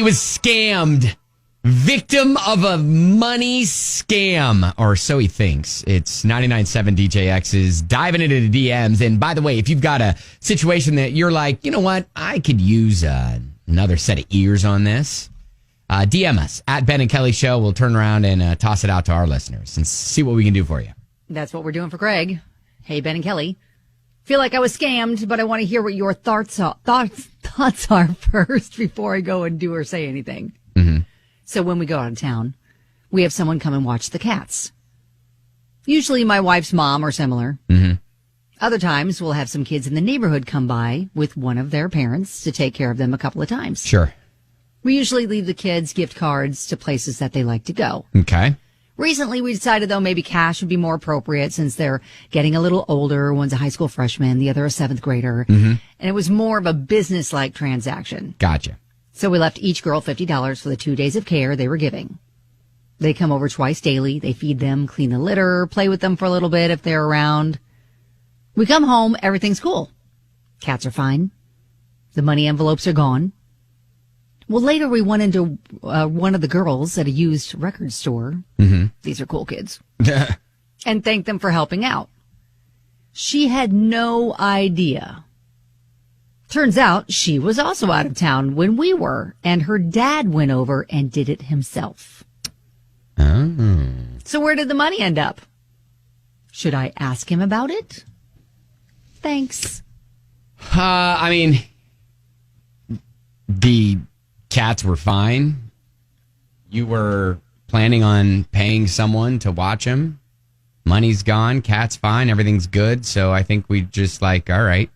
He was scammed. Victim of a money scam, or so he thinks. It's 99.7 DJX's diving into the DMs. And by the way, if you've got a situation that you're like, you know what, I could use another set of ears on this, DM us at Ben and Kelly Show. We'll turn around and toss it out to our listeners and see what we can do for you. That's what we're doing for Greg. Hey, Ben and Kelly. Feel like I was scammed, but I want to hear what your thoughts are first before I go and do or say anything. Mm-hmm. So when we go out of town, we have someone come and watch the cats. Usually my wife's mom or similar. Mm-hmm. Other times we'll have some kids in the neighborhood come by with one of their parents to take care of them a couple of times. Sure. We usually leave the kids gift cards to places that they like to go. Okay. Recently, we decided, though, maybe cash would be more appropriate since they're getting a little older. One's a high school freshman, the other a seventh grader. Mm-hmm. And it was more of a business-like transaction. Gotcha. So we left each girl $50 for the 2 days of care they were giving. They come over twice daily. They feed them, clean the litter, play with them for a little bit if they're around. We come home, everything's cool. Cats are fine. The money envelopes are gone. Well, later we went into one of the girls at a used record store. Mm-hmm. These are cool kids. And thanked them for helping out. She had no idea. Turns out she was also out of town when we were, and her dad went over and did it himself. Oh. So where did the money end up? Should I ask him about it? Thanks. I mean, the cats were fine. You were planning on paying someone to watch them. Money's gone. Cat's fine. Everything's good. So I think we just all right.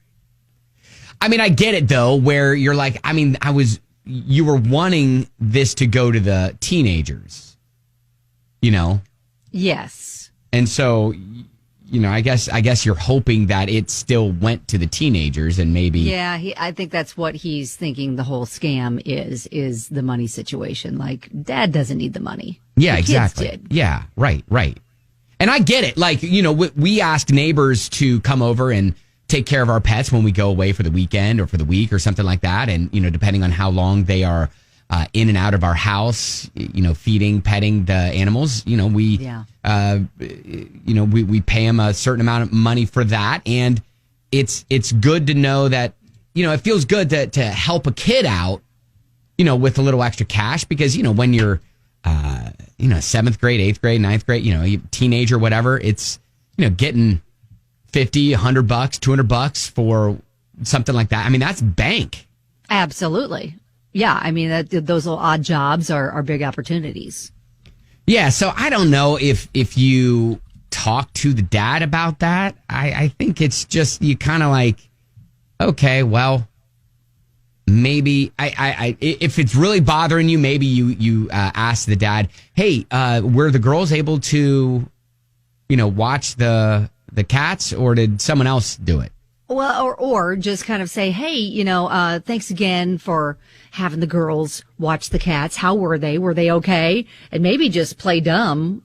I mean, I get it though, where you're like, I mean, you were wanting this to go to the teenagers, Yes. And so, I guess you're hoping that it still went to the teenagers and maybe. Yeah, I think that's what he's thinking the whole scam is the money situation. Like, Dad doesn't need the money. Yeah, the exactly. Kids did. Yeah, right. And I get it. Like, we ask neighbors to come over and take care of our pets when we go away for the weekend or for the week or something like that. And, depending on how long they are in and out of our house, feeding, petting the animals, we pay them a certain amount of money for that. And it's good to know that, it feels good to help a kid out, with a little extra cash because, when you're, 7th grade, 8th grade, 9th grade, teenager, whatever, it's, getting $50, $100, $200 for something like that. I mean, that's bank. Absolutely. Yeah. I mean, those little odd jobs are big opportunities. Yeah. So I don't know if you talk to the dad about that. I think it's just, you kind of like, okay, well, maybe if it's really bothering you, maybe you ask the dad, hey, were the girls able to, watch the cats, or did someone else do it? Well, or just kind of say, hey, thanks again for having the girls watch the cats. How were they? Were they okay? And maybe just play dumb,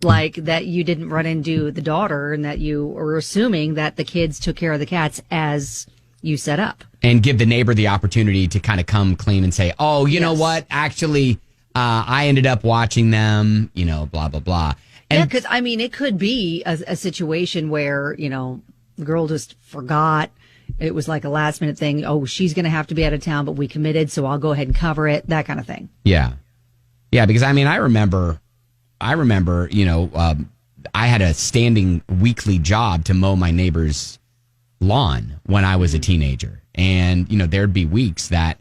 like that you didn't run into the daughter and that you were assuming that the kids took care of the cats as you set up. And give the neighbor the opportunity to kind of come clean and say, oh, you know what? Actually, I ended up watching them, blah, blah, blah. And yeah, because, I mean, it could be a situation where, the girl just forgot. It was like a last minute thing. Oh, she's going to have to be out of town, but we committed, so I'll go ahead and cover it. That kind of thing. Yeah. Yeah, because, I mean, I remember, I had a standing weekly job to mow my neighbor's lawn when I was a teenager. And, there'd be weeks that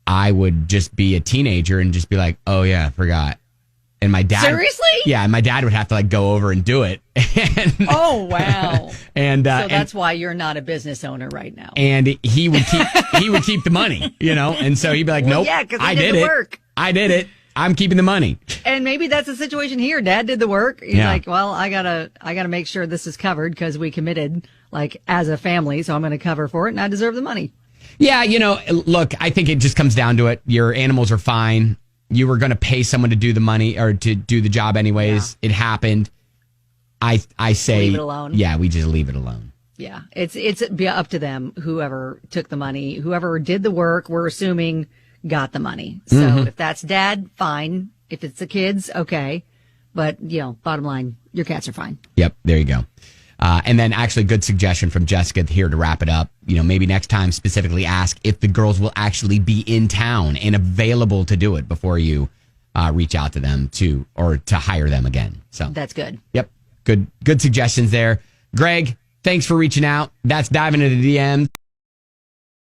I would just be a teenager and just be like, oh, yeah, I forgot. And my dad. Seriously? Yeah, and my dad would have to go over and do it. Oh, wow. And so that's why you're not a business owner right now. And he would keep the money, And so he'd be like, nope, yeah, because I did did the it. work. I did it. I'm keeping the money. And maybe that's the situation here. Dad did the work. He's like, well, I gotta make sure this is covered because we committed as a family. So I'm going to cover for it and I deserve the money. Yeah. Look, I think it just comes down to it. Your animals are fine. You were going to pay someone to do the money or to do the job anyways. Yeah. It happened. I say leave it alone. Yeah, we just leave it alone. Yeah, it's up to them. Whoever took the money, whoever did the work, we're assuming got the money. So if that's dad, fine. If it's the kids, okay. But, bottom line, your cats are fine. Yep, there you go. And then actually good suggestion from Jessica here to wrap it up. Maybe next time specifically ask if the girls will actually be in town and available to do it before you reach out to them to hire them again. So that's good. Yep. Good suggestions there. Greg, thanks for reaching out. That's Diving into the DMs.